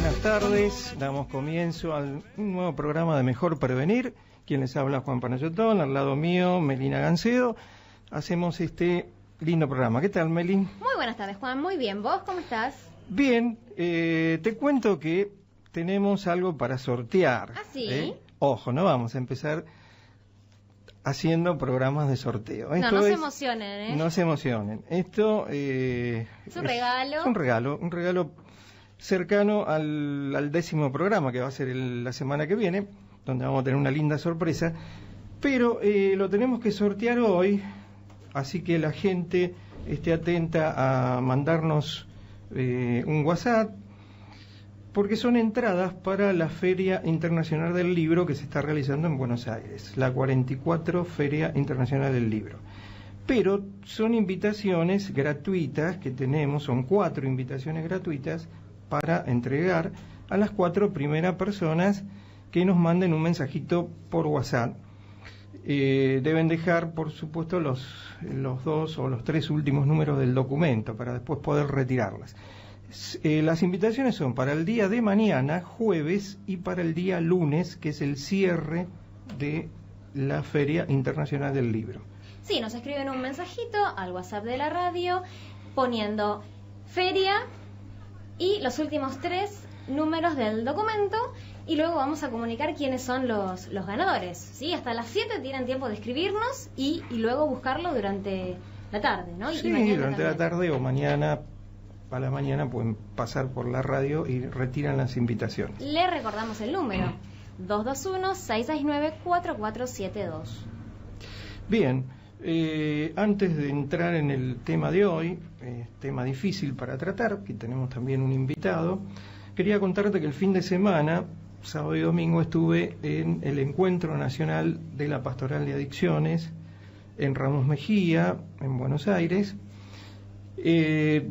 buenas tardes. Damos comienzo a un nuevo programa de Mejor Prevenir. Quien les habla, Juan Panayotón, al lado mío, Melina Gancedo. Hacemos este lindo programa. ¿Qué tal, Meli? Muy buenas tardes, Juan. Muy bien. ¿Vos cómo estás? Bien. Te cuento que tenemos algo para sortear. ¿Ah, sí? Ojo, no vamos a empezar haciendo programas de sorteo. No se emocionen, No se emocionen. Esto es un regalo. Es un regalo cercano al 10º programa, que va a ser la semana que viene, donde vamos a tener una linda sorpresa. Pero lo tenemos que sortear hoy, así que la gente esté atenta a mandarnos un WhatsApp, porque son entradas para la Feria Internacional del Libro que se está realizando en Buenos Aires, la 44 Feria Internacional del Libro. Pero son invitaciones gratuitas que tenemos, son 4 invitaciones gratuitas para entregar a las 4 primeras personas que nos manden un mensajito por WhatsApp. Deben dejar, por supuesto, los 2 o los 3 últimos números del documento para después poder retirarlas. Las invitaciones son para el día de mañana, jueves, y para el día lunes, que es el cierre de la Feria Internacional del Libro. Sí, nos escriben un mensajito al WhatsApp de la radio poniendo feria y los últimos 3 números del documento, y luego vamos a comunicar quiénes son los ganadores. ¿Sí? Hasta las 7 tienen tiempo de escribirnos y luego buscarlo durante la tarde, ¿no? Sí, durante la tarde o mañana. A la mañana pueden pasar por la radio y retiran las invitaciones. Le recordamos el número: 221-669-4472. Bien, antes de entrar en el tema de hoy, tema difícil para tratar, que tenemos también un invitado, quería contarte que el fin de semana, sábado y domingo, estuve en el Encuentro Nacional de la Pastoral de Adicciones en Ramos Mejía, en Buenos Aires.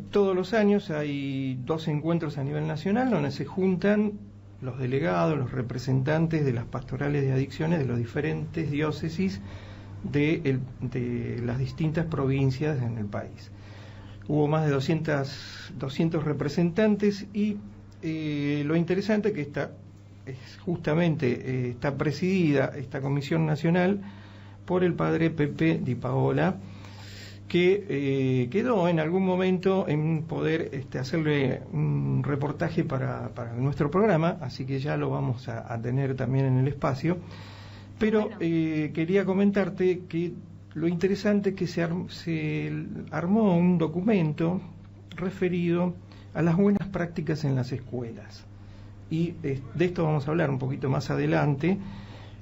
Todos los años hay 2 encuentros a nivel nacional donde se juntan los delegados, los representantes de las pastorales de adicciones de los diferentes diócesis de las distintas provincias en el país. Hubo más de 200 representantes y lo interesante que está presidida esta comisión nacional por el padre Pepe Di Paola, que quedó en algún momento en poder hacerle un reportaje para nuestro programa, así que ya lo vamos a tener también en el espacio. Pero bueno, quería comentarte que lo interesante es que se armó un documento referido a las buenas prácticas en las escuelas, y de esto vamos a hablar un poquito más adelante,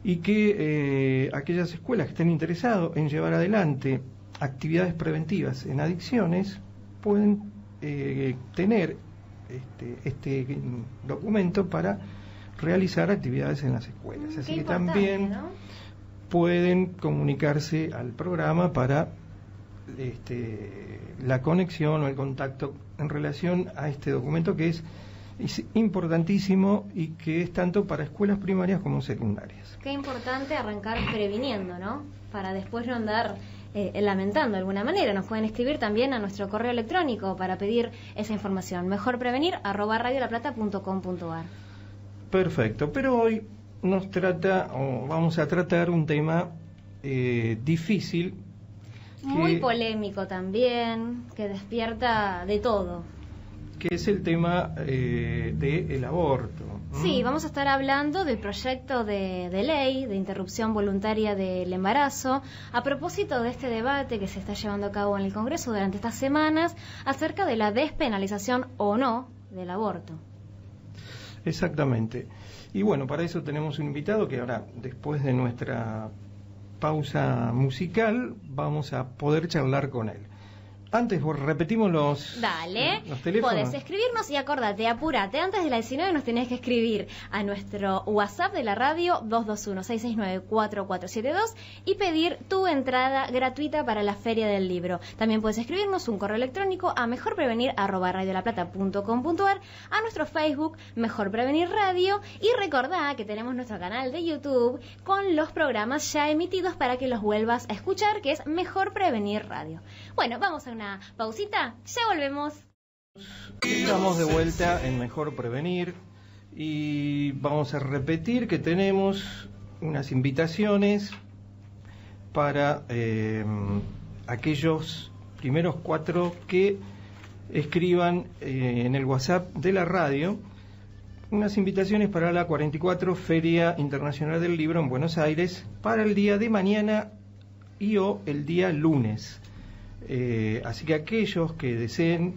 y que aquellas escuelas que estén interesados en llevar adelante actividades preventivas en adicciones pueden tener este documento para realizar actividades en las escuelas. Así que también, ¿no?, pueden comunicarse al programa para la conexión o el contacto en relación a este documento, que es importantísimo y que es tanto para escuelas primarias como secundarias. Qué importante arrancar previniendo, ¿no? Para después no andar lamentando de alguna manera. Nos pueden escribir también a nuestro correo electrónico para pedir esa información: mejorprevenir@radiolaplata.com.ar. Perfecto, pero hoy vamos a tratar un tema difícil, muy polémico también, que despierta de todo, que es el tema del aborto. Sí, vamos a estar hablando del proyecto de ley de interrupción voluntaria del embarazo, a propósito de este debate que se está llevando a cabo en el Congreso durante estas semanas acerca de la despenalización o no del aborto. Exactamente. Y bueno, para eso tenemos un invitado que ahora, después de nuestra pausa musical, vamos a poder charlar con él. Antes, repetimos los teléfonos. Podés escribirnos y acordate, apúrate, antes de las 19 nos tenés que escribir a nuestro WhatsApp de la radio 221-669-4472 y pedir tu entrada gratuita para la Feria del Libro. También puedes escribirnos un correo electrónico a mejorprevenir@radiolaplata.com.ar, a nuestro Facebook Mejor Prevenir Radio, y recordá que tenemos nuestro canal de YouTube con los programas ya emitidos para que los vuelvas a escuchar, que es Mejor Prevenir Radio. Bueno, vamos a una pausita, ya volvemos. Estamos de vuelta en Mejor Prevenir. Y vamos a repetir que tenemos unas invitaciones para aquellos primeros 4 que escriban en el WhatsApp de la radio, unas invitaciones para la 44 Feria Internacional del Libro en Buenos Aires para el día de mañana y o el día lunes. Así que aquellos que deseen,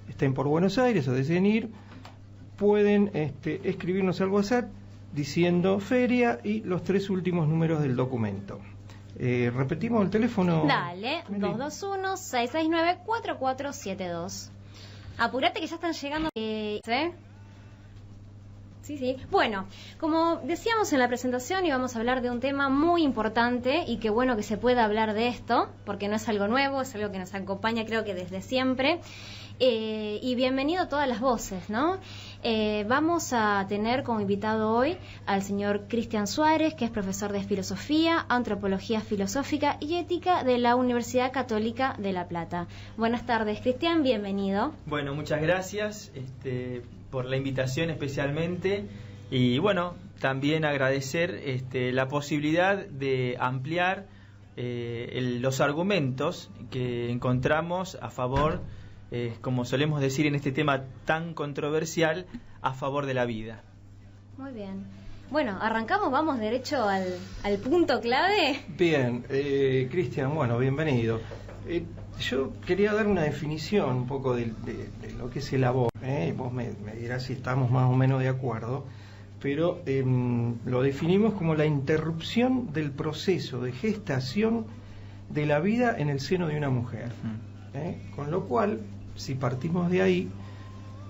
estén por Buenos Aires o deseen ir, pueden escribirnos al WhatsApp diciendo feria y los 3 últimos números del documento. Repetimos el teléfono. Dale, 221-669-4472. Apúrate que ya están llegando. Sí. Bueno, como decíamos en la presentación, íbamos a hablar de un tema muy importante y qué bueno que se pueda hablar de esto, porque no es algo nuevo, es algo que nos acompaña creo que desde siempre. Y bienvenido a todas las voces, ¿no? Vamos a tener como invitado hoy al señor Cristian Suárez, que es profesor de Filosofía, Antropología Filosófica y Ética de la Universidad Católica de La Plata. Buenas tardes, Cristian, bienvenido. Bueno, muchas gracias por la invitación especialmente, y bueno, también agradecer la posibilidad de ampliar los argumentos que encontramos a favor, como solemos decir en este tema tan controversial, a favor de la vida. Muy bien. Bueno, arrancamos, vamos derecho al punto clave. Bien, Cristian, bueno, bienvenido. Yo quería dar una definición un poco de lo que es el aborto. Vos me dirás si estamos más o menos de acuerdo, pero lo definimos como la interrupción del proceso de gestación de la vida en el seno de una mujer. Con lo cual, si partimos de ahí,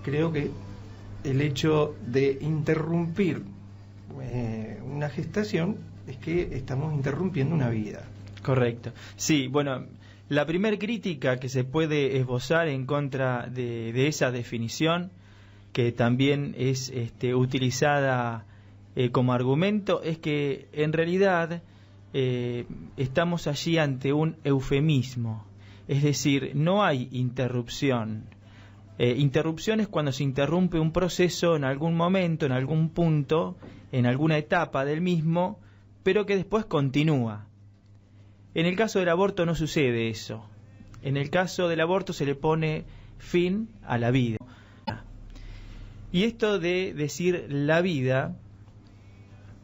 creo que el hecho de interrumpir una gestación es que estamos interrumpiendo una vida. Correcto. Sí, bueno, la primer crítica que se puede esbozar en contra de esa definición, que también es utilizada como argumento, es que en realidad estamos allí ante un eufemismo. Es decir, no hay interrupción. Interrupción es cuando se interrumpe un proceso en algún momento, en algún punto, en alguna etapa del mismo, pero que después continúa. En el caso del aborto no sucede eso. En el caso del aborto se le pone fin a la vida. Y esto de decir la vida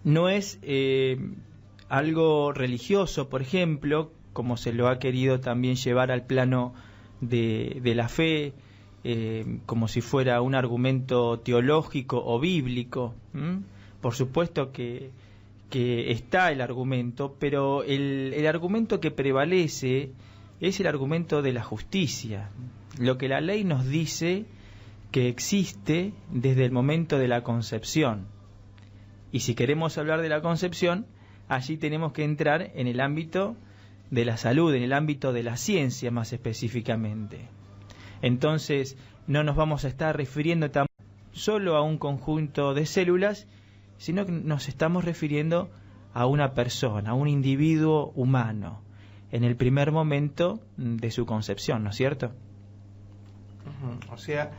no es algo religioso, por ejemplo, como se lo ha querido también llevar al plano de la fe, como si fuera un argumento teológico o bíblico. Por supuesto que está el argumento, pero el argumento que prevalece es el argumento de la justicia, lo que la ley nos dice que existe desde el momento de la concepción. Y si queremos hablar de la concepción, allí tenemos que entrar en el ámbito de la salud, en el ámbito de la ciencia más específicamente. Entonces, no nos vamos a estar refiriendo tan solo a un conjunto de células, sino que nos estamos refiriendo a una persona, a un individuo humano, en el primer momento de su concepción, ¿no es cierto? O sea,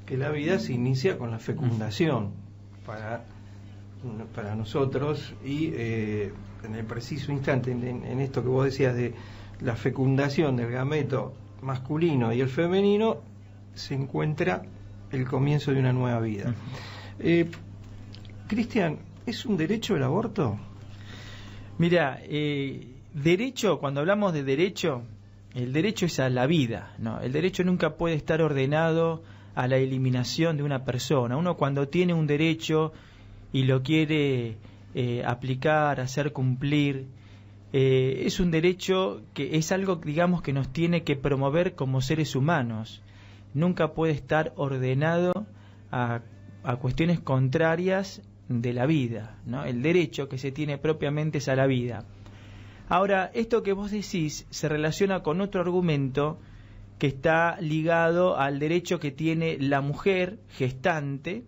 que la vida se inicia con la fecundación para nosotros, y en el preciso instante, en esto que vos decías de la fecundación del gameto masculino y el femenino, se encuentra el comienzo de una nueva vida. Cristian, ¿es un derecho el aborto? Mira, derecho, cuando hablamos de derecho, el derecho es a la vida, ¿no? El derecho nunca puede estar ordenado a la eliminación de una persona. Uno cuando tiene un derecho y lo quiere aplicar, hacer cumplir, es un derecho que es algo, digamos, que nos tiene que promover como seres humanos. Nunca puede estar ordenado a cuestiones contrarias de la vida, ¿no? El derecho que se tiene propiamente es a la vida. Ahora, esto que vos decís se relaciona con otro argumento que está ligado al derecho que tiene la mujer gestante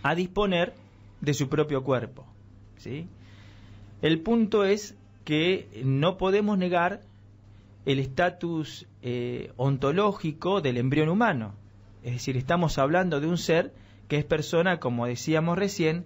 a disponer de su propio cuerpo, ¿sí? El punto es que no podemos negar el estatus ontológico del embrión humano. Es decir, estamos hablando de un ser que es persona, como decíamos recién,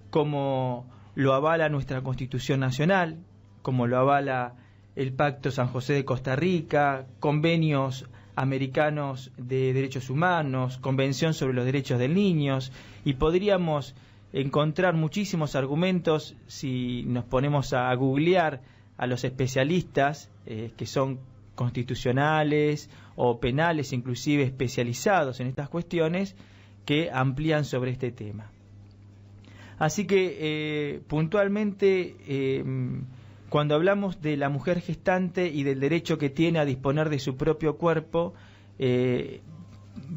como lo avala nuestra Constitución Nacional, como lo avala el Pacto San José de Costa Rica, convenios americanos de derechos humanos, Convención sobre los Derechos del Niño, y podríamos encontrar muchísimos argumentos si nos ponemos a googlear a los especialistas que son constitucionales o penales, inclusive especializados en estas cuestiones, que amplían sobre este tema. Así que puntualmente, cuando hablamos de la mujer gestante y del derecho que tiene a disponer de su propio cuerpo,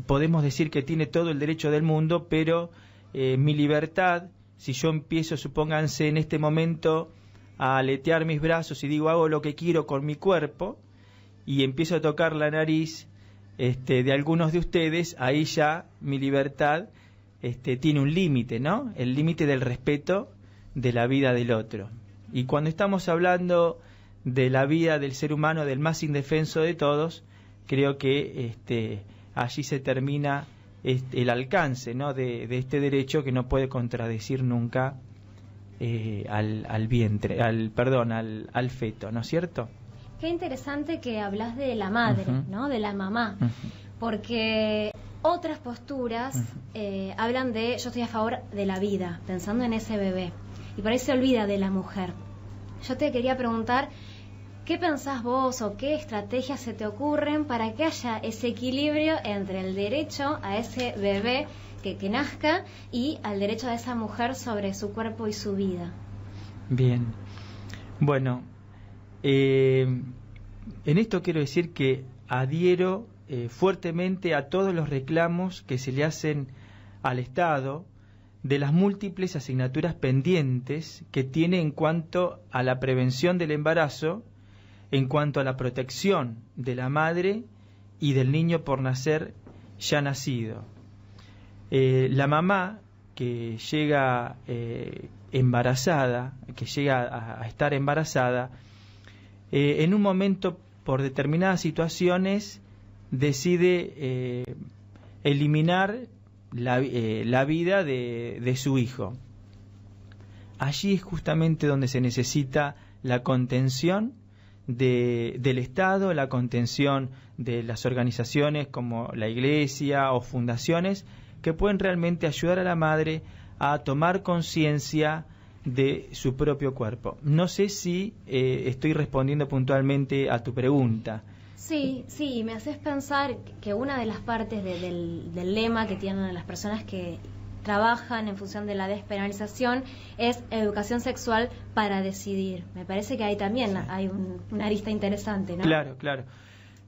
podemos decir que tiene todo el derecho del mundo, pero mi libertad, si yo empiezo, supónganse en este momento, a aletear mis brazos y digo hago lo que quiero con mi cuerpo, y empiezo a tocar la nariz de algunos de ustedes, ahí ya mi libertad tiene un límite, ¿no? El límite del respeto de la vida del otro. Y cuando estamos hablando de la vida del ser humano, del más indefenso de todos, creo que allí se termina el alcance, ¿no?, de este derecho que no puede contradecir nunca al vientre, al feto, ¿no es cierto? Qué interesante que hablas de la madre, ¿no?, de la mamá, porque otras posturas hablan de yo estoy a favor de la vida, pensando en ese bebé, y por ahí se olvida de la mujer. Yo te quería preguntar, ¿qué pensás vos o qué estrategias se te ocurren para que haya ese equilibrio entre el derecho a ese bebé que nazca y al derecho de esa mujer sobre su cuerpo y su vida? Bien, bueno, en esto quiero decir que adhiero fuertemente a todos los reclamos que se le hacen al Estado de las múltiples asignaturas pendientes que tiene en cuanto a la prevención del embarazo, en cuanto a la protección de la madre y del niño por nacer ya nacido. La mamá que llega embarazada, que llega a estar embarazada, en un momento, por determinadas situaciones, decide eliminar la vida de su hijo. Allí es justamente donde se necesita la contención del Estado, la contención de las organizaciones como la Iglesia o fundaciones que pueden realmente ayudar a la madre a tomar conciencia de su propio cuerpo. No sé si estoy respondiendo puntualmente a tu pregunta. Sí, me haces pensar que una de las partes del lema que tienen las personas que trabajan en función de la despenalización es educación sexual para decidir. Me parece que ahí también hay una arista interesante, ¿no? Claro.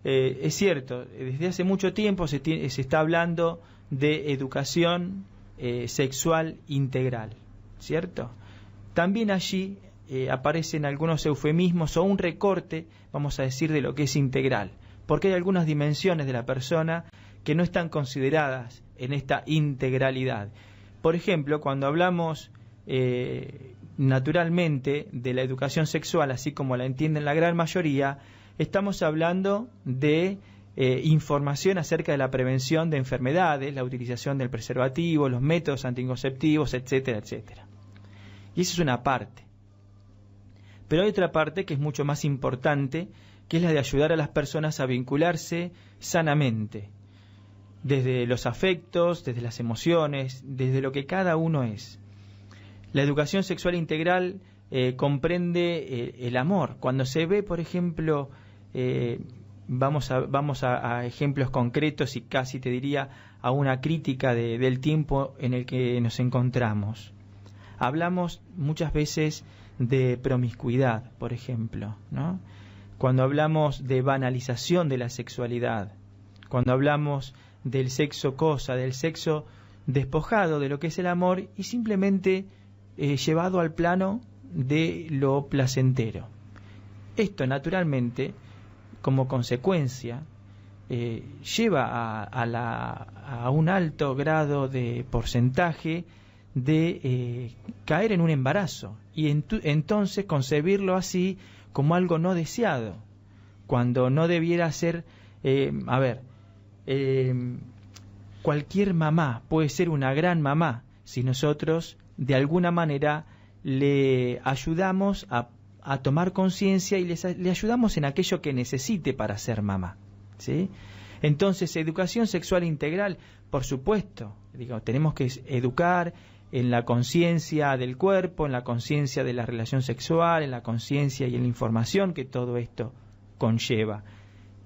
Es cierto, desde hace mucho tiempo se está hablando de educación sexual integral, ¿cierto? También allí aparecen algunos eufemismos o un recorte, vamos a decir, de lo que es integral, porque hay algunas dimensiones de la persona que no están consideradas en esta integralidad. Por ejemplo, cuando hablamos naturalmente de la educación sexual, así como la entienden la gran mayoría, estamos hablando de información acerca de la prevención de enfermedades, la utilización del preservativo, los métodos anticonceptivos, etcétera, etcétera. Y esa es una parte. Pero hay otra parte que es mucho más importante, que es la de ayudar a las personas a vincularse sanamente, desde los afectos, desde las emociones, desde lo que cada uno es. La educación sexual integral comprende el amor. Cuando se ve, por ejemplo, vamos a ejemplos concretos y casi te diría a una crítica del tiempo en el que nos encontramos. Hablamos muchas veces de promiscuidad, por ejemplo, ¿no? Cuando hablamos de banalización de la sexualidad, cuando hablamos del sexo cosa, del sexo despojado de lo que es el amor y simplemente llevado al plano de lo placentero. Esto, naturalmente, como consecuencia, lleva a un alto grado de porcentaje de caer en un embarazo y entonces concebirlo así como algo no deseado, cuando no debiera ser, cualquier mamá puede ser una gran mamá si nosotros de alguna manera le ayudamos a tomar conciencia y le ayudamos en aquello que necesite para ser mamá, ¿sí? Entonces, educación sexual integral, por supuesto, tenemos que educar en la conciencia del cuerpo, en la conciencia de la relación sexual, en la conciencia y en la información que todo esto conlleva.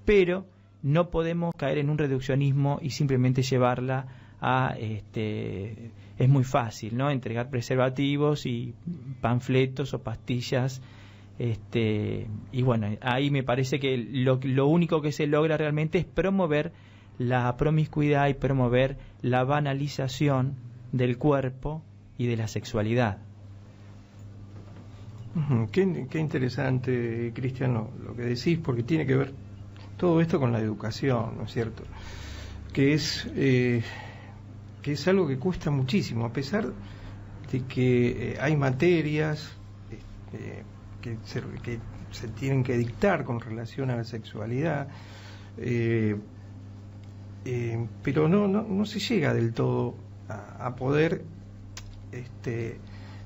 Pero no podemos caer en un reduccionismo y simplemente llevarla a es muy fácil, ¿no? Entregar preservativos y panfletos o pastillas, y bueno, ahí me parece que lo único que se logra realmente es promover la promiscuidad y promover la banalización del cuerpo y de la sexualidad. Qué interesante, Cristian, lo que decís, porque tiene que ver todo esto con la educación, ¿no es cierto? Que es algo que cuesta muchísimo, a pesar de que hay materias que se tienen que dictar con relación a la sexualidad, pero no se llega del todo a poder,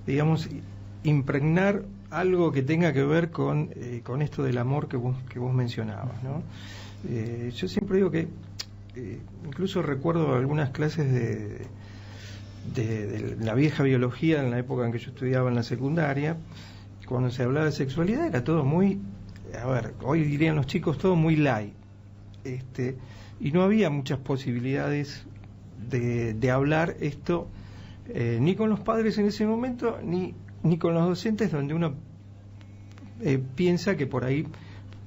digamos, impregnar algo que tenga que ver con esto del amor que vos mencionabas, ¿no? Yo siempre digo que incluso recuerdo algunas clases de la vieja biología en la época en que yo estudiaba en la secundaria, cuando se hablaba de sexualidad era todo muy, hoy dirían los chicos, todo muy light, y no había muchas posibilidades de hablar esto ni con los padres en ese momento ni con los docentes, donde uno piensa que por ahí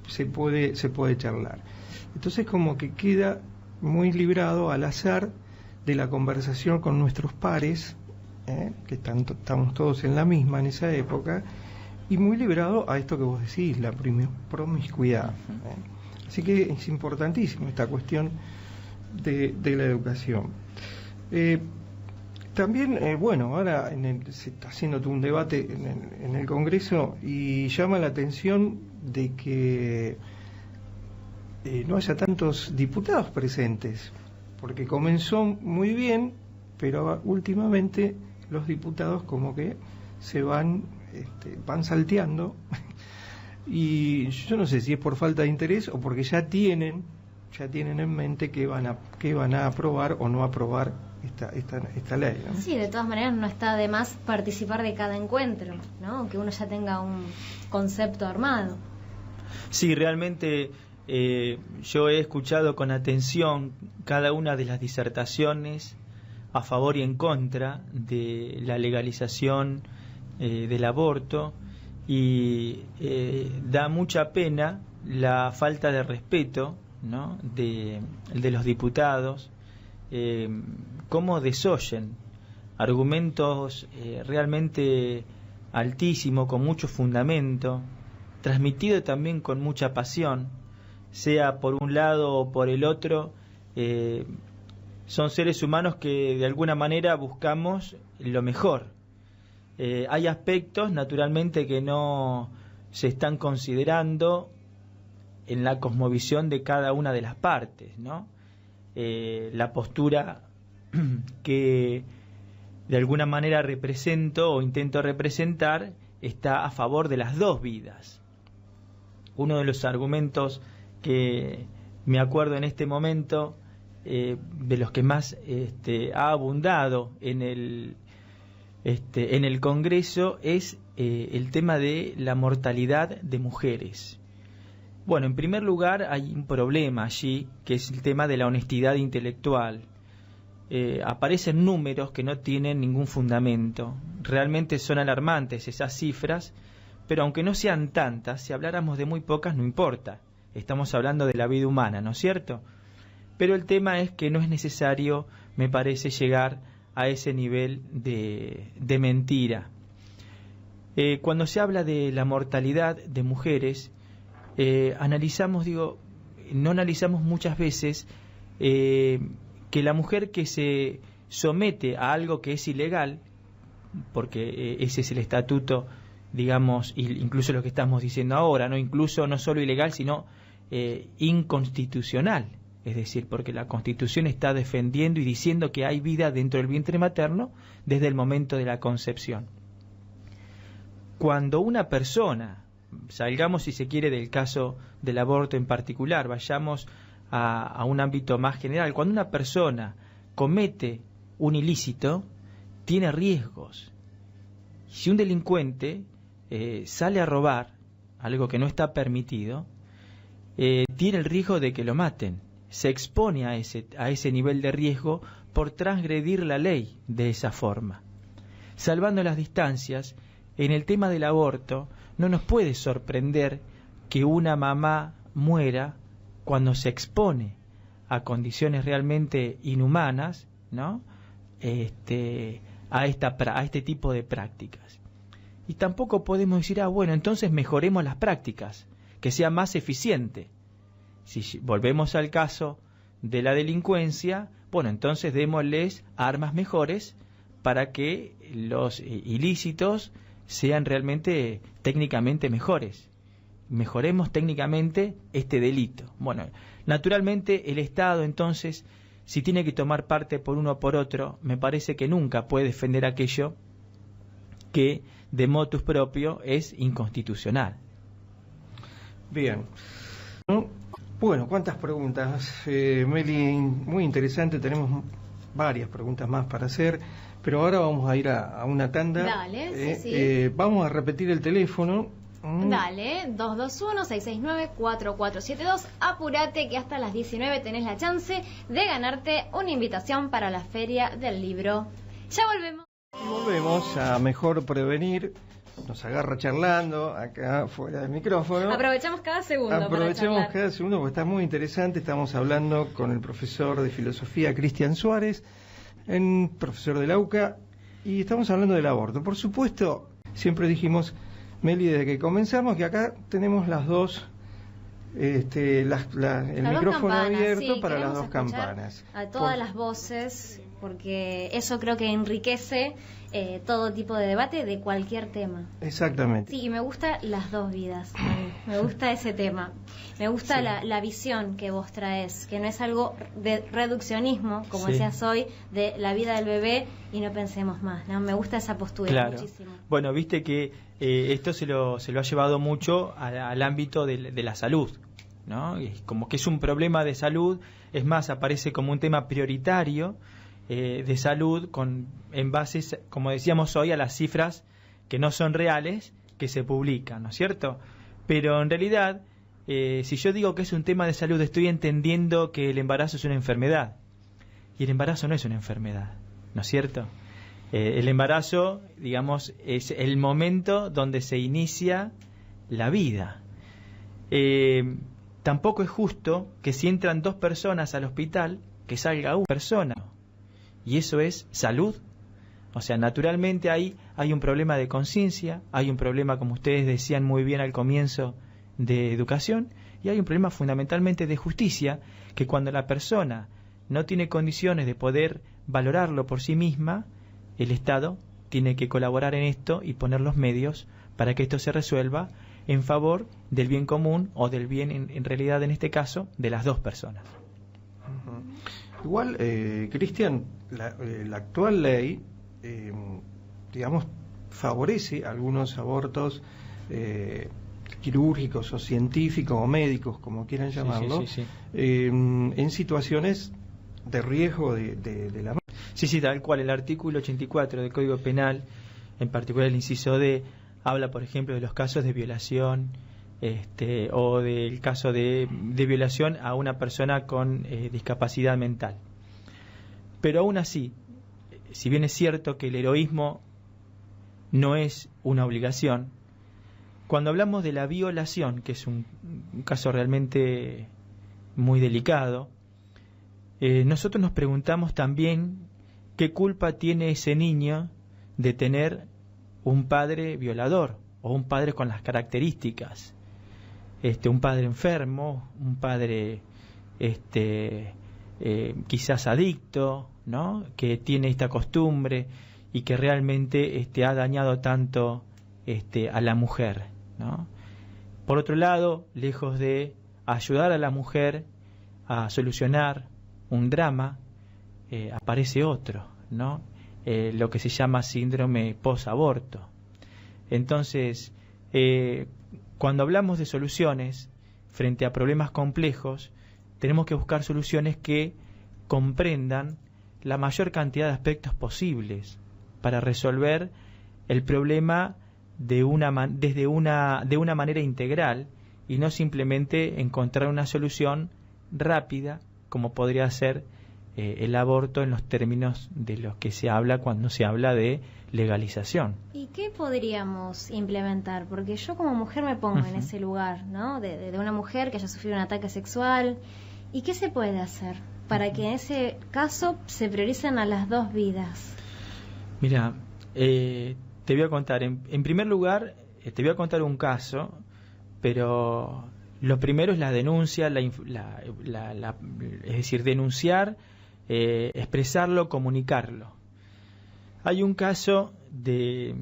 se puede charlar. Entonces como que queda muy librado al azar de la conversación con nuestros pares, que estamos todos en la misma en esa época, y muy librado a esto que vos decís, la promiscuidad. Así que es importantísimo esta cuestión de la educación. También, ahora se está haciendo todo un debate en el Congreso y llama la atención de que no haya tantos diputados presentes, porque comenzó muy bien, pero últimamente los diputados como que se van salteando y yo no sé si es por falta de interés o porque ya tienen en mente que van a aprobar o no aprobar esta ley, ¿no? Sí, de todas maneras no está de más participar de cada encuentro, ¿no? Que uno ya tenga un concepto armado. Sí, realmente yo he escuchado con atención cada una de las disertaciones a favor y en contra de la legalización del aborto, y da mucha pena la falta de respeto, ¿no?, de los diputados, cómo desoyen argumentos realmente altísimos, con mucho fundamento, transmitido también con mucha pasión, sea por un lado o por el otro. Son seres humanos que de alguna manera buscamos lo mejor. Hay aspectos, naturalmente, que no se están considerando en la cosmovisión de cada una de las partes, ¿no? La postura que de alguna manera represento o intento representar está a favor de las dos vidas. Uno de los argumentos que me acuerdo en este momento, de los que más ha abundado en el Congreso, es el tema de la mortalidad de mujeres. Bueno, en primer lugar hay un problema allí, que es el tema de la honestidad intelectual. Aparecen números que no tienen ningún fundamento. Realmente son alarmantes esas cifras, pero aunque no sean tantas, si habláramos de muy pocas no importa. Estamos hablando de la vida humana, ¿no es cierto? Pero el tema es que no es necesario, me parece, llegar a ese nivel de mentira. Cuando se habla de la mortalidad de mujeres, no analizamos muchas veces que la mujer que se somete a algo que es ilegal, porque ese es el estatuto, digamos, incluso lo que estamos diciendo ahora, no, incluso no solo ilegal, sino inconstitucional. es decir, porque la Constitución está defendiendo y diciendo que hay vida dentro del vientre materno desde el momento de la concepción. Cuando una persona, salgamos si se quiere del caso del aborto en particular, vayamos a un ámbito más general, cuando una persona comete un ilícito, tiene riesgos. Si un delincuente sale a robar algo que no está permitido, tiene el riesgo de que lo maten. Se expone a ese nivel de riesgo por transgredir la ley de esa forma. Salvando las distancias, en el tema del aborto, no nos puede sorprender que una mamá muera cuando se expone a condiciones realmente inhumanas, ¿no? A este tipo de prácticas. Y tampoco podemos decir, bueno, entonces mejoremos las prácticas, que sea más eficiente. Si volvemos al caso de la delincuencia, bueno, entonces démosles armas mejores para que los ilícitos sean realmente técnicamente mejores. Mejoremos técnicamente este delito. Bueno, naturalmente el Estado entonces, si tiene que tomar parte por uno o por otro, me parece que nunca puede defender aquello que de motus propio es inconstitucional. Bien. Bueno, ¿cuántas preguntas? Meli, muy interesante, tenemos varias preguntas más para hacer, pero ahora vamos a ir a una tanda. Dale, sí. Vamos a repetir el teléfono. Dale, 221-669-4472. Apúrate que hasta las 19 tenés la chance de ganarte una invitación para la Feria del Libro. Ya volvemos. Volvemos a Mejor Prevenir. Nos agarra charlando acá fuera del micrófono. Aprovechamos cada segundo. Aprovechamos cada segundo porque está muy interesante. Estamos hablando con el profesor de filosofía Cristian Suárez, profesor de la UCA, y estamos hablando del aborto. Por supuesto, siempre dijimos, Meli, desde que comenzamos, que acá tenemos las dos, el micrófono abierto, sí, para las dos campanas. A todas las voces, porque eso creo que enriquece todo tipo de debate de cualquier tema. Exactamente. Sí, y me gusta las dos vidas. Me gusta ese tema. Me gusta la visión que vos traes, que no es algo de reduccionismo, como decías hoy, de la vida del bebé y no pensemos más, ¿no? Me gusta esa postura muchísimo. Bueno, viste que esto se lo ha llevado mucho al ámbito de la salud, ¿no? Como que es un problema de salud, es más, aparece como un tema prioritario de salud en bases, como decíamos hoy, a las cifras que no son reales, que se publican, ¿no es cierto? Pero en realidad, si yo digo que es un tema de salud, estoy entendiendo que el embarazo es una enfermedad. Y el embarazo no es una enfermedad, ¿no es cierto? El embarazo, digamos, es el momento donde se inicia la vida. Tampoco es justo que si entran 2 personas al hospital, que salga una persona. Y eso es salud. O sea, naturalmente hay un problema de conciencia, hay un problema, como ustedes decían muy bien al comienzo, de educación, y hay un problema fundamentalmente de justicia, que cuando la persona no tiene condiciones de poder valorarlo por sí misma, el Estado tiene que colaborar en esto y poner los medios para que esto se resuelva en favor del bien común o del bien, en realidad en este caso, de las 2 personas. Igual, Cristian, la actual ley, digamos, favorece algunos abortos quirúrgicos o científicos o médicos, como quieran llamarlo, en situaciones de riesgo de la muerte. Sí, tal cual. El artículo 84 del Código Penal, en particular el inciso D, habla, por ejemplo, de los casos de violación, o del caso de violación a una persona con discapacidad mental. Pero aún así, si bien es cierto que el heroísmo no es una obligación, cuando hablamos de la violación, que es un caso realmente muy delicado, nosotros nos preguntamos también qué culpa tiene ese niño de tener un padre violador o un padre con las características, un padre enfermo, un padre quizás adicto, ¿no? Que tiene esta costumbre y que realmente ha dañado tanto a la mujer, ¿no? Por otro lado, lejos de ayudar a la mujer a solucionar un drama, aparece otro, ¿no? Lo que se llama síndrome post-aborto. Entonces, cuando hablamos de soluciones frente a problemas complejos, tenemos que buscar soluciones que comprendan la mayor cantidad de aspectos posibles para resolver el problema de una manera integral y no simplemente encontrar una solución rápida como podría ser el aborto en los términos de los que se habla cuando se habla de legalización. ¿Y qué podríamos implementar? Porque yo como mujer me pongo en ese lugar, ¿no? De una mujer que haya sufrido un ataque sexual. ¿Y qué se puede hacer para que en ese caso se prioricen a las dos vidas? Mira, te voy a contar, en primer lugar, te voy a contar un caso, pero lo primero es la denuncia, es decir, denunciar, expresarlo, comunicarlo. Hay un caso de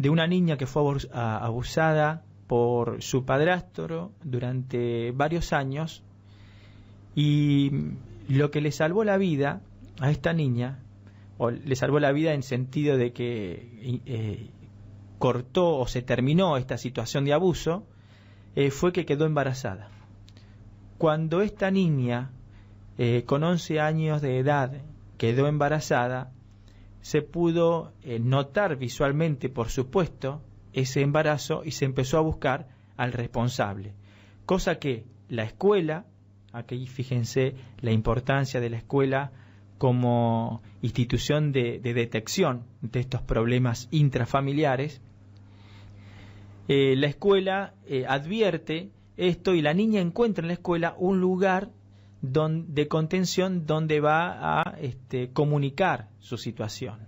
una niña que fue abusada por su padrastro durante varios años, y lo que le salvó la vida a esta niña, o le salvó la vida en sentido de que cortó o se terminó esta situación de abuso, fue que quedó embarazada. Cuando esta niña, con 11 años de edad, quedó embarazada, se pudo notar visualmente, por supuesto, ese embarazo y se empezó a buscar al responsable. Cosa que la escuela, aquí fíjense la importancia de la escuela como institución de detección de estos problemas intrafamiliares, la escuela advierte esto y la niña encuentra en la escuela un lugar de contención donde va a comunicar su situación.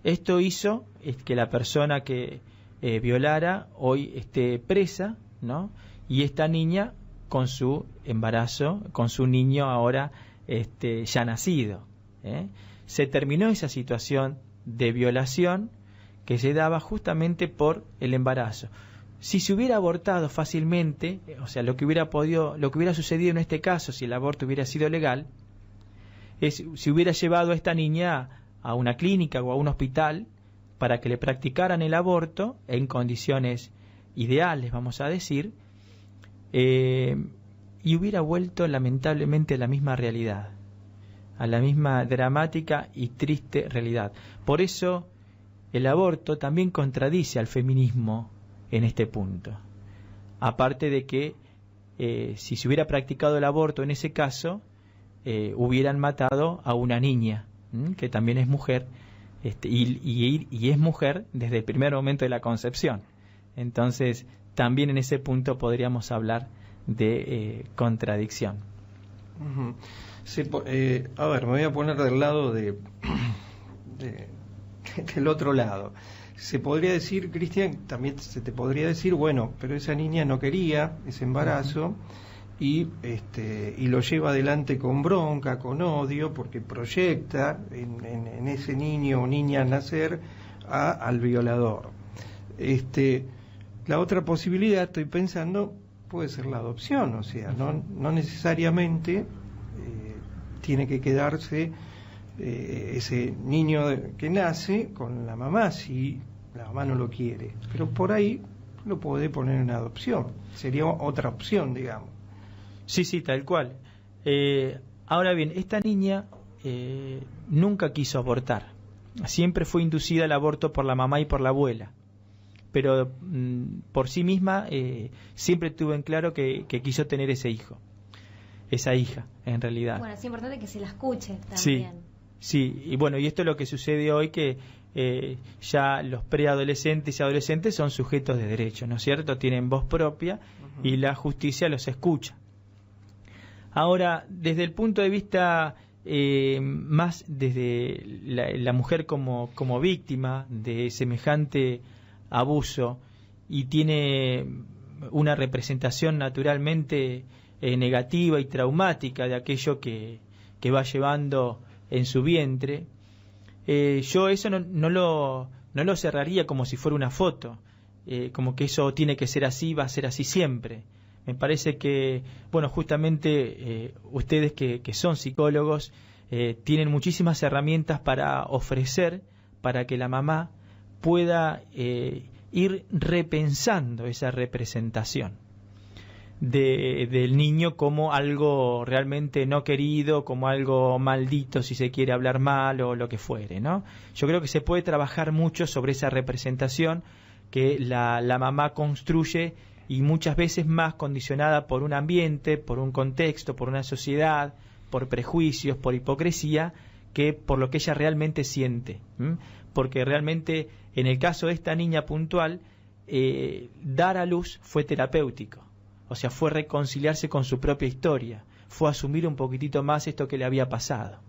Esto hizo que la persona que violara hoy esté presa, ¿no? Y esta niña con su embarazo, con su niño ahora ya nacido. Se terminó esa situación de violación que se daba justamente por el embarazo. Si se hubiera abortado fácilmente, o sea, lo que hubiera sucedido en este caso, si el aborto hubiera sido legal, si hubiera llevado a esta niña a una clínica o a un hospital para que le practicaran el aborto en condiciones ideales, vamos a decir, y hubiera vuelto lamentablemente a la misma realidad, a la misma dramática y triste realidad. Por eso el aborto también contradice al feminismo en este punto. Aparte de que si se hubiera practicado el aborto en ese caso, hubieran matado a una niña, que también es mujer, y es mujer desde el primer momento de la concepción. Entonces, también en ese punto podríamos hablar de contradicción. A ver, me voy a poner del lado del otro lado. Se podría decir, Cristian, también se te podría decir, bueno, pero esa niña no quería ese embarazo y lo lleva adelante con bronca, con odio, porque proyecta en ese niño o niña al nacer al violador. La otra posibilidad, estoy pensando, puede ser la adopción, o sea, no necesariamente tiene que quedarse ese niño que nace con la mamá si la mamá no lo quiere, pero por ahí lo puede poner en adopción, sería otra opción, digamos. Sí, tal cual. Ahora bien, esta niña nunca quiso abortar, siempre fue inducida al aborto por la mamá y por la abuela, pero por sí misma siempre tuvo en claro que quiso tener ese hijo, esa hija, en realidad. Bueno, es importante que se la escuche también. Sí, y bueno, y esto es lo que sucede hoy, que ya los preadolescentes y adolescentes son sujetos de derecho, ¿no es cierto? Tienen voz propia y la justicia los escucha. Ahora, desde el punto de vista más desde la mujer como víctima de semejante abuso, y tiene una representación naturalmente negativa y traumática de aquello que va llevando en su vientre, yo eso no lo cerraría como si fuera una foto, como que eso tiene que ser así, va a ser así siempre. Me parece que, bueno, justamente ustedes que son psicólogos tienen muchísimas herramientas para ofrecer para que la mamá pueda ir repensando esa representación del niño como algo realmente no querido, como algo maldito, si se quiere hablar mal o lo que fuere, ¿no? Yo creo que se puede trabajar mucho sobre esa representación que la mamá construye, y muchas veces más condicionada por un ambiente, por un contexto, por una sociedad, por prejuicios, por hipocresía, que por lo que ella realmente siente. Porque realmente, en el caso de esta niña puntual, dar a luz fue terapéutico. O sea, fue reconciliarse con su propia historia, fue asumir un poquitito más esto que le había pasado.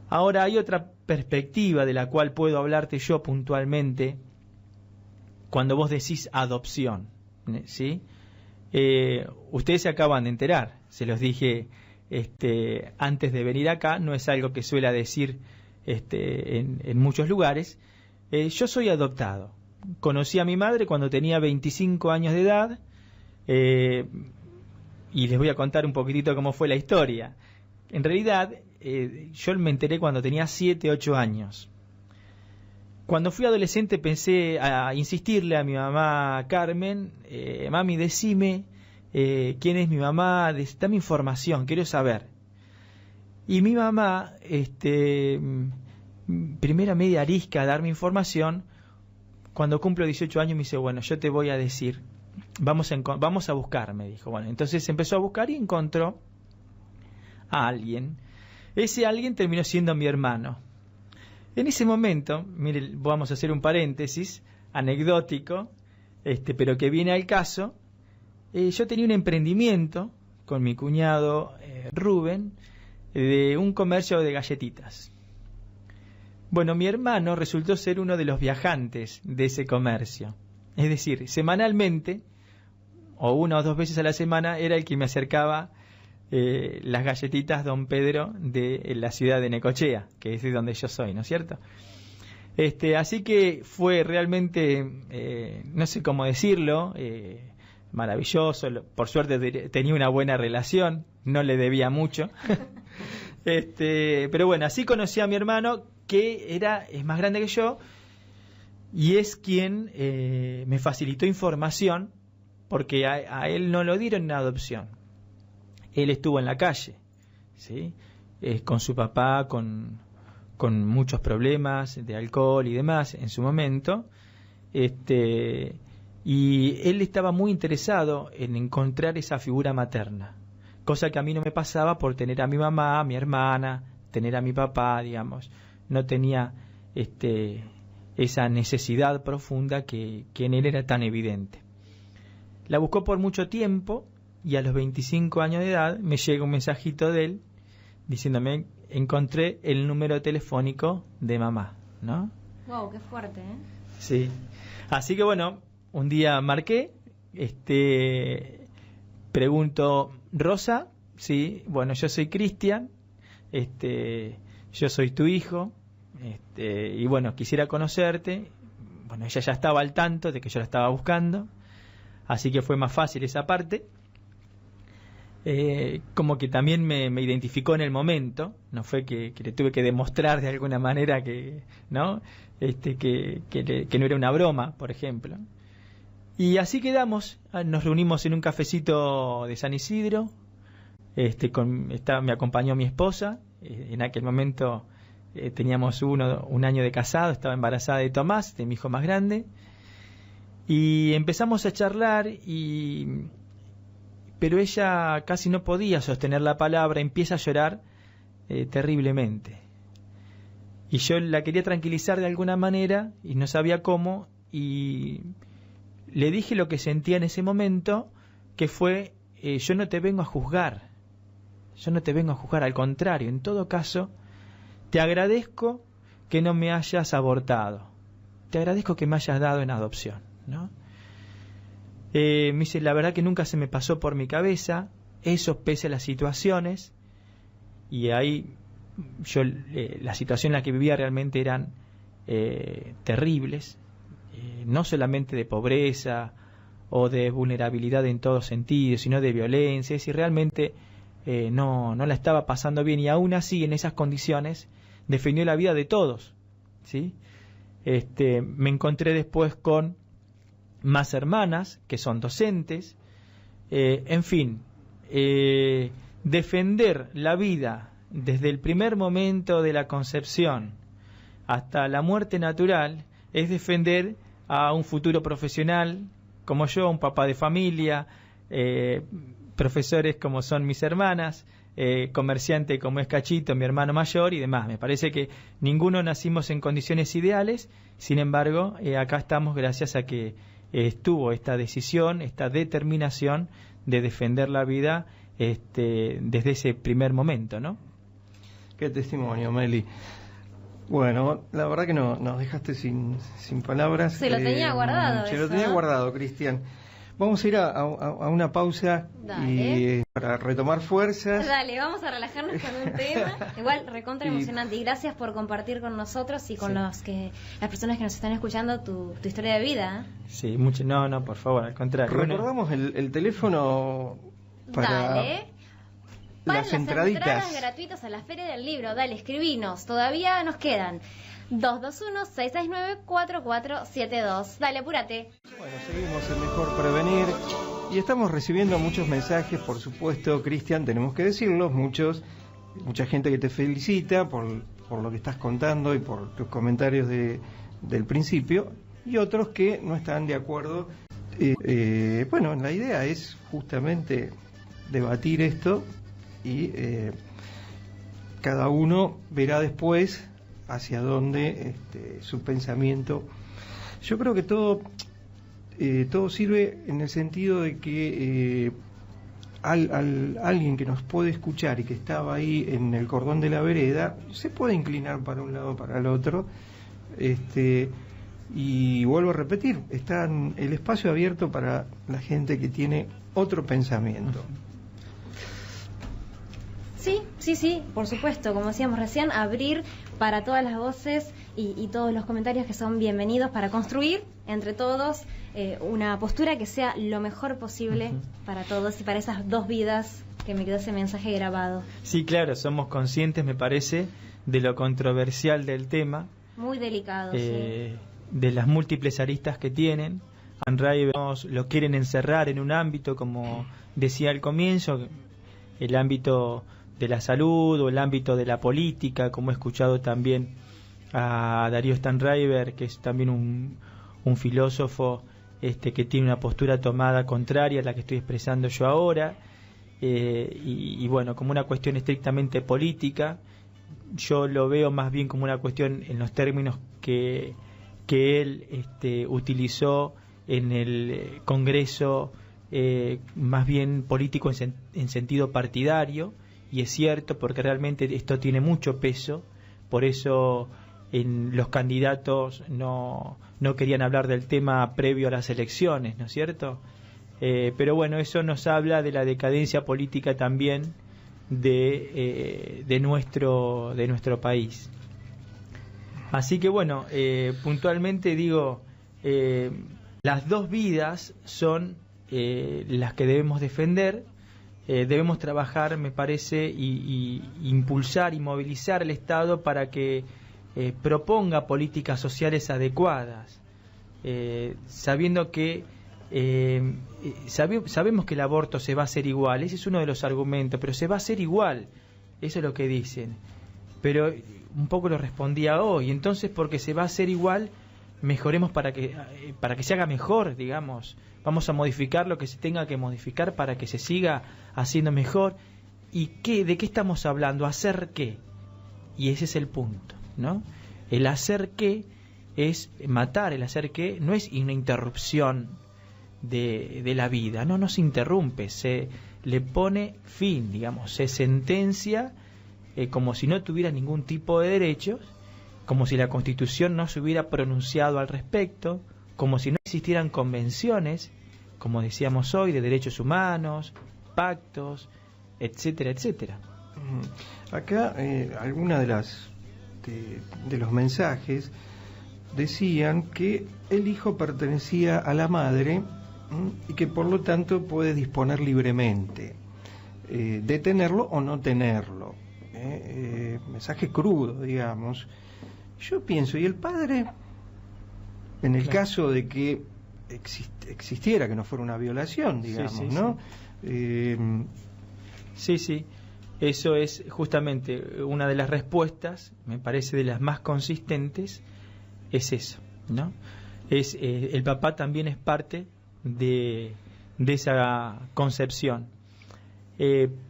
Ahora hay otra perspectiva de la cual puedo hablarte yo puntualmente cuando vos decís adopción, ¿sí? Ustedes se acaban de enterar, se los dije antes de venir acá, no es algo que suela decir en muchos lugares. Yo soy adoptado. Conocí a mi madre cuando tenía 25 años de edad, y les voy a contar un poquitito cómo fue la historia. En realidad, yo me enteré cuando tenía 7, 8 años. Cuando fui adolescente pensé a insistirle a mi mamá Carmen, mami, decime quién es mi mamá, dame información, quiero saber. Y mi mamá, primera media arisca a darme información, cuando cumplo 18 años me dice, bueno, yo te voy a decir, vamos a buscar, me dijo. Bueno, entonces empezó a buscar y encontró a alguien. Ese alguien terminó siendo mi hermano. En ese momento, mire, vamos a hacer un paréntesis anecdótico, pero que viene al caso. Yo tenía un emprendimiento con mi cuñado Rubén de un comercio de galletitas. Bueno, mi hermano resultó ser uno de los viajantes de ese comercio. Es decir, semanalmente, o 1 o 2 veces a la semana, era el que me acercaba las galletitas Don Pedro de la ciudad de Necochea, que es de donde yo soy, ¿no es cierto? Así que fue realmente, no sé cómo decirlo, maravilloso. Por suerte tenía una buena relación, no le debía mucho. Pero bueno, así conocí a mi hermano, que es más grande que yo, y es quien me facilitó información, porque a él no lo dieron en adopción. Él estuvo en la calle, ¿sí? Con su papá, con muchos problemas de alcohol y demás en su momento, y él estaba muy interesado en encontrar esa figura materna, cosa que a mí no me pasaba por tener a mi mamá, a mi hermana, tener a mi papá, digamos. No tenía esa necesidad profunda que en él era tan evidente. La buscó por mucho tiempo, y a los 25 años de edad me llega un mensajito de él diciéndome, encontré el número telefónico de mamá, ¿no? Wow, qué fuerte, ¿eh? Sí. Así que bueno, un día marqué, pregunto, Rosa, sí, bueno, yo soy Cristian, yo soy tu hijo, y bueno, quisiera conocerte. Bueno, ella ya estaba al tanto de que yo la estaba buscando, así que fue más fácil esa parte. Como que también me identificó en el momento, no fue que le tuve que demostrar de alguna manera que no que no era una broma, por ejemplo. Y así quedamos, nos reunimos en un cafecito de San Isidro, me acompañó mi esposa, en aquel momento teníamos un año de casado, estaba embarazada de Tomás, de mi hijo más grande, y empezamos a charlar, pero ella casi no podía sostener la palabra, empieza a llorar terriblemente. Y yo la quería tranquilizar de alguna manera y no sabía cómo, y le dije lo que sentía en ese momento, que fue, yo no te vengo a juzgar, al contrario, en todo caso, te agradezco que no me hayas abortado, te agradezco que me hayas dado en adopción, ¿no? Me dice, la verdad que nunca se me pasó por mi cabeza eso, pese a las situaciones, y ahí la situación en la que vivía realmente eran terribles, no solamente de pobreza o de vulnerabilidad en todos sentidos, sino de violencia, y realmente no la estaba pasando bien, y aún así en esas condiciones defendió la vida de todos, ¿sí? Me encontré después con más hermanas que son docentes, en fin, defender la vida desde el primer momento de la concepción hasta la muerte natural es defender a un futuro profesional como yo, un papá de familia, profesores como son mis hermanas, comerciante como es Cachito, mi hermano mayor y demás. Me parece que ninguno nacimos en condiciones ideales, sin embargo, acá estamos gracias a que estuvo esta decisión, esta determinación de defender la vida desde ese primer momento, ¿no? Qué testimonio, Meli. Bueno, la verdad que nos dejaste sin palabras. Se lo tenía guardado. Se lo tenía guardado, Cristian. Vamos a ir a una pausa y para retomar fuerzas. Dale, vamos a relajarnos con un tema. Igual, recontra emocionante. Y gracias por compartir con nosotros y con las personas que nos están escuchando tu historia de vida. Sí, mucho. No, por favor, al contrario. Recordamos el teléfono para las entradas gratuitas a la Feria del Libro. Dale, escribinos. Todavía nos quedan 221-669-4472. Dale, apúrate. Bueno, seguimos en Mejor Prevenir y estamos recibiendo muchos mensajes, por supuesto, Cristian, tenemos que decirlo, mucha gente que te felicita por lo que estás contando y por tus comentarios del principio, y otros que no están de acuerdo. Bueno, la idea es justamente debatir esto y cada uno verá después hacia dónde su pensamiento. Yo creo que todo sirve en el sentido de que alguien que nos puede escuchar y que estaba ahí en el cordón de la vereda se puede inclinar para un lado o para el otro, y vuelvo a repetir, está el espacio abierto para la gente que tiene otro pensamiento. Sí, por supuesto, como decíamos recién, abrir para todas las voces y todos los comentarios que son bienvenidos para construir entre todos una postura que sea lo mejor posible para todos y para esas dos vidas, que me quedó ese mensaje grabado. Sí, claro, somos conscientes, me parece, de lo controversial del tema. Muy delicado, sí. De las múltiples aristas que tienen. Lo quieren encerrar en un ámbito, como decía al comienzo, el ámbito de la salud o el ámbito de la política, como he escuchado también a Darío Stanraiver, que es también un filósofo que tiene una postura tomada contraria a la que estoy expresando yo ahora, y bueno, como una cuestión estrictamente política. Yo lo veo más bien como una cuestión en los términos que él utilizó en el Congreso, más bien político en sentido partidario. Y es cierto, porque realmente esto tiene mucho peso, por eso los candidatos no querían hablar del tema previo a las elecciones, ¿no es cierto? Pero bueno, eso nos habla de la decadencia política también de nuestro país. Así que bueno, puntualmente digo, las dos vidas son las que debemos defender. Debemos trabajar, me parece, y impulsar y movilizar al Estado para que proponga políticas sociales adecuadas, sabiendo que sabemos que el aborto se va a hacer igual. Ese es uno de los argumentos, pero se va a hacer igual, eso es lo que dicen. Pero un poco lo respondía hoy. Entonces, porque se va a hacer igual, mejoremos para que se haga mejor, digamos. Vamos a modificar lo que se tenga que modificar para que se siga haciendo mejor. ¿Y de qué estamos hablando? ¿Hacer qué? Y ese es el punto, ¿no? El hacer qué es matar. El hacer qué no es una interrupción de la vida. No se interrumpe, se le pone fin, digamos. Se sentencia como si no tuviera ningún tipo de derechos, como si la Constitución no se hubiera pronunciado al respecto, como si no existieran convenciones, como decíamos hoy, de derechos humanos, pactos, etcétera, etcétera. Acá algunas de los mensajes decían que el hijo pertenecía a la madre y que por lo tanto puede disponer libremente de tenerlo o no tenerlo. Mensaje crudo, digamos. Yo pienso, ¿y el padre? En el caso de que existiera, que no fuera una violación, digamos, sí, ¿no? Sí, eso es justamente una de las respuestas, me parece de las más consistentes, es eso, ¿no? Es el papá también es parte de esa concepción.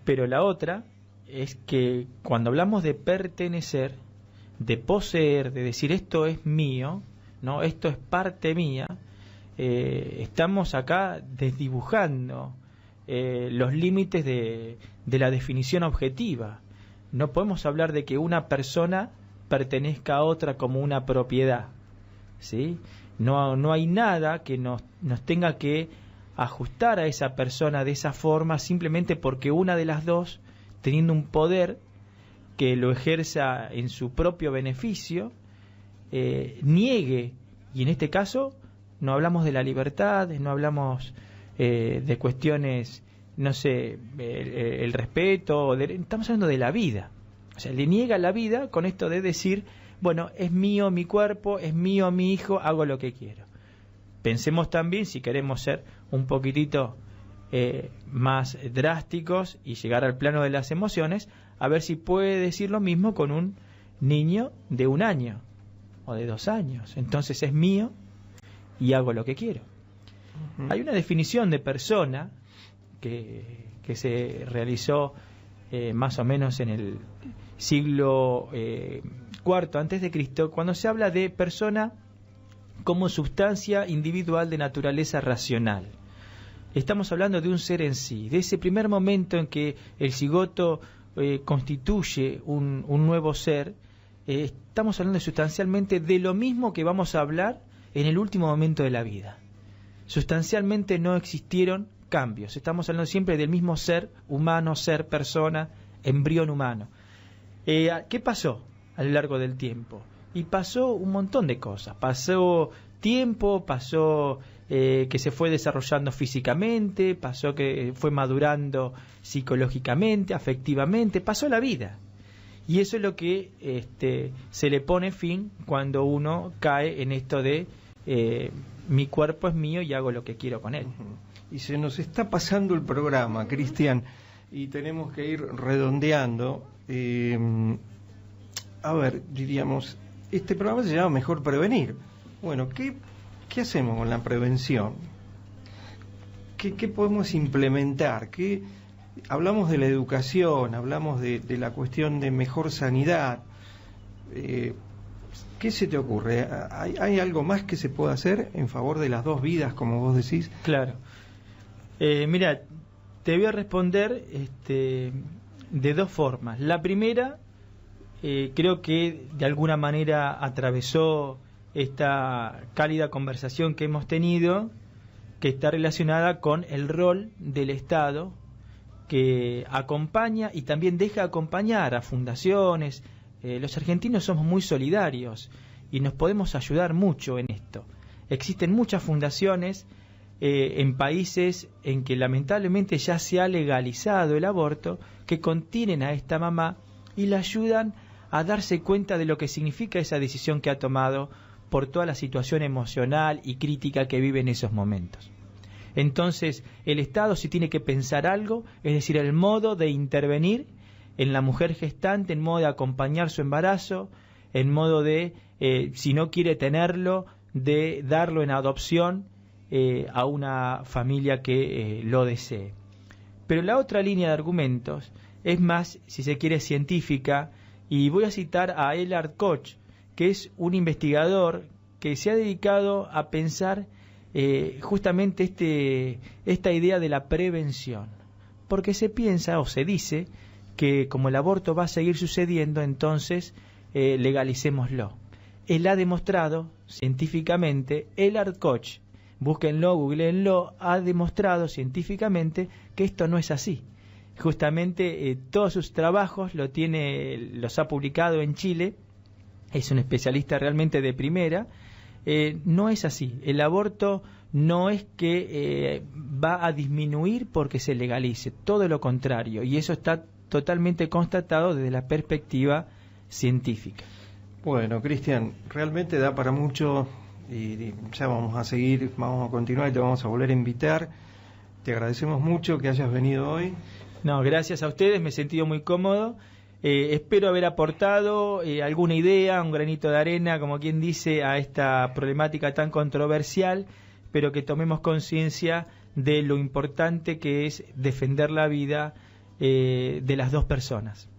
Pero la otra es que cuando hablamos de pertenecer, de poseer, de decir esto es mío, ¿no? Esto es parte mía, estamos acá desdibujando los límites de la definición objetiva. No podemos hablar de que una persona pertenezca a otra como una propiedad, ¿sí? No hay nada que nos tenga que ajustar a esa persona de esa forma simplemente porque una de las dos, teniendo un poder que lo ejerza en su propio beneficio, niegue. Y en este caso no hablamos de la libertad, no hablamos de cuestiones, no sé, el respeto, estamos hablando de la vida. O sea, le niega la vida con esto de decir, bueno, es mío mi cuerpo, es mío mi hijo, hago lo que quiero. Pensemos también, si queremos ser un poquitito más drásticos y llegar al plano de las emociones, a ver si puede decir lo mismo con un niño de 1 año o de 2 años. Entonces es mío y hago lo que quiero. Hay una definición de persona que se realizó más o menos en el siglo IV antes de Cristo, cuando se habla de persona como sustancia individual de naturaleza racional. Estamos hablando de un ser en sí, de ese primer momento en que el cigoto constituye un nuevo ser. Estamos hablando sustancialmente de lo mismo que vamos a hablar en el último momento de la vida. Sustancialmente no existieron cambios, estamos hablando siempre del mismo ser humano, ser persona, embrión humano. ¿Qué pasó a lo largo del tiempo? Y pasó un montón de cosas. Pasó tiempo, pasó que se fue desarrollando físicamente, pasó que fue madurando psicológicamente, afectivamente, pasó la vida. Y eso es lo que se le pone fin cuando uno cae en esto de mi cuerpo es mío y hago lo que quiero con él. Y se nos está pasando el programa, Cristian, y tenemos que ir redondeando. A ver, diríamos, este programa se llama Mejor Prevenir. Bueno, ¿qué hacemos con la prevención? ¿Qué podemos implementar? Hablamos de la educación, hablamos de la cuestión de mejor sanidad. ¿Qué se te ocurre? ¿Hay algo más que se pueda hacer en favor de las dos vidas, como vos decís? Claro. Mira, te voy a responder de dos formas. La primera, creo que de alguna manera atravesó esta cálida conversación que hemos tenido, que está relacionada con el rol del Estado, que acompaña y también deja acompañar a fundaciones. Los argentinos somos muy solidarios y nos podemos ayudar mucho en esto. Existen muchas fundaciones en países en que lamentablemente ya se ha legalizado el aborto, que contienen a esta mamá y la ayudan a darse cuenta de lo que significa esa decisión que ha tomado por toda la situación emocional y crítica que vive en esos momentos. Entonces, el Estado, si tiene que pensar algo, es decir, el modo de intervenir en la mujer gestante, en modo de acompañar su embarazo, en modo de, si no quiere tenerlo, de darlo en adopción a una familia que lo desee. Pero la otra línea de argumentos es más, si se quiere, científica, y voy a citar a Elard Koch, que es un investigador que se ha dedicado a pensar justamente esta idea de la prevención, porque se piensa o se dice que como el aborto va a seguir sucediendo, entonces legalicémoslo. Él ha demostrado científicamente, Elard Koch, búsquenlo, googleenlo, ha demostrado científicamente que esto no es así. Justamente todos sus trabajos los ha publicado en Chile, es un especialista realmente de primera, no es así. El aborto no es que va a disminuir porque se legalice, todo lo contrario, y eso está totalmente constatado desde la perspectiva científica. Bueno, Cristian, realmente da para mucho y ya vamos a seguir, vamos a continuar y te vamos a volver a invitar. Te agradecemos mucho que hayas venido hoy. No, gracias a ustedes, me he sentido muy cómodo. Espero haber aportado alguna idea, un granito de arena, como quien dice, a esta problemática tan controversial, pero que tomemos conciencia de lo importante que es defender la vida de las dos personas.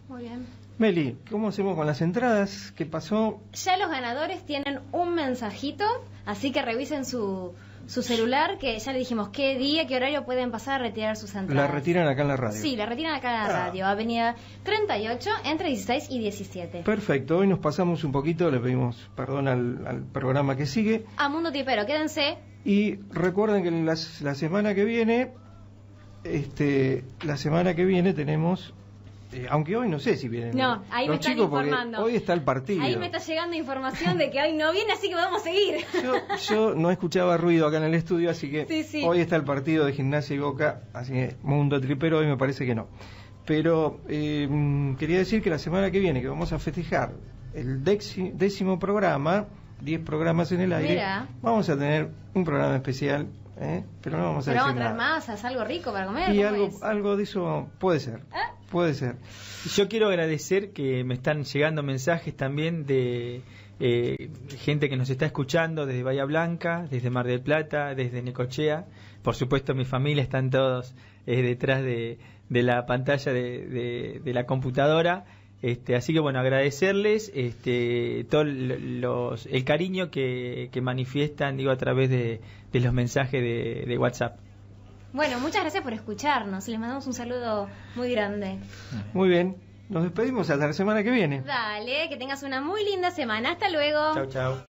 Muy bien. Meli, ¿cómo hacemos con las entradas? ¿Qué pasó? Ya los ganadores tienen un mensajito, así que revisen su celular, que ya le dijimos qué día, qué horario pueden pasar a retirar sus entradas. La retiran acá en la radio. Sí, la retiran acá en la radio, Avenida 38, entre 16 y 17. Perfecto, hoy nos pasamos un poquito, le pedimos perdón al programa que sigue. A Mundo Tipero, quédense. Y recuerden que la semana que viene, tenemos... aunque hoy no sé si vienen No, ahí los me están chicos, informando. Hoy está el partido. Ahí me está llegando información de que hoy no viene, así que vamos a seguir. Yo no escuchaba ruido acá en el estudio, así que Sí. hoy está el partido de Gimnasia y Boca, así que Mundo Tripero hoy me parece que no. Pero quería decir que la semana que viene, que vamos a festejar el 10º programa, 10 programas en el aire, Mira. vamos a tener un programa especial, pero no vamos a Pero decir vamos a traer nada. masas, algo rico para comer. Y ¿cómo es? algo de eso puede ser. Puede ser. Yo quiero agradecer que me están llegando mensajes también de gente que nos está escuchando desde Bahía Blanca, desde Mar del Plata, desde Necochea. Por supuesto, mi familia están todos detrás de la pantalla de la computadora. Así que bueno, agradecerles todo el cariño que manifiestan, digo, a través de los mensajes de WhatsApp. Bueno, muchas gracias por escucharnos. Les mandamos un saludo muy grande. Muy bien. Nos despedimos hasta la semana que viene. Dale, que tengas una muy linda semana. Hasta luego. Chau, chau.